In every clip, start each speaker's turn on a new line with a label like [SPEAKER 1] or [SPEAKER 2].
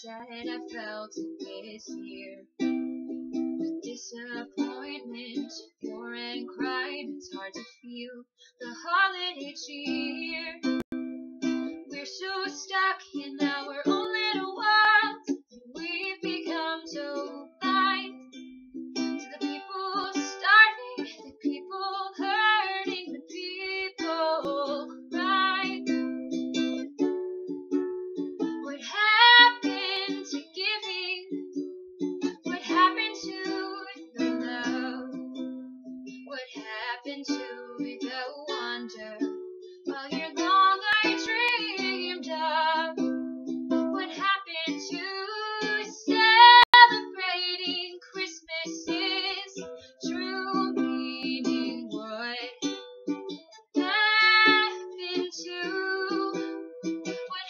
[SPEAKER 1] said I felt it this year. With disappointment, war and crime, it's hard to feel the holiday cheer. We're so stuck in our own little world. We've become so blind to the people starving, the people hurting, the people crying. What happened to giving? What happened to the love? What happened to the wonder? All year long I dreamed of. What happened to celebrating Christmas's true meaning? What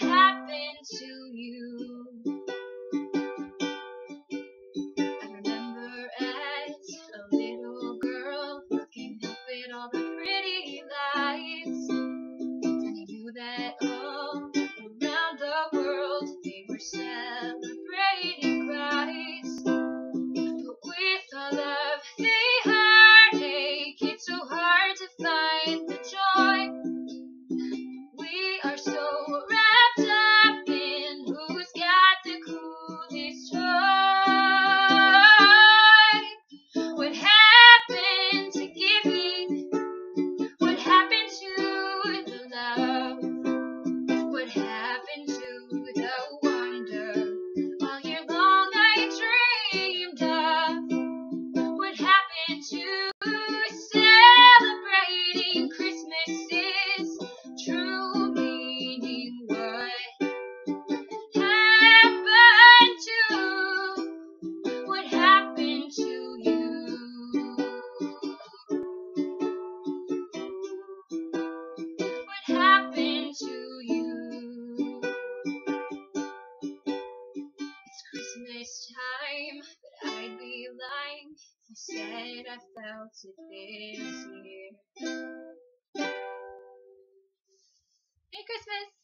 [SPEAKER 1] happened to you? I remember as a little girl looking up at all the pretty lights, and I knew that all around the world they were celebrating Christ. But with all of the heartache, it's so hard to find the joy. We are so wrapped up in who's got the coolest toy. What happened to giving? What happened to the love? What happened to the wonder? All year long I dreamed of. What happened to celebrating Christmas's true meaning? What happened to you? What happened to you? It's Christmas time, but I'd be lying if I said I felt it this year. Merry Christmas!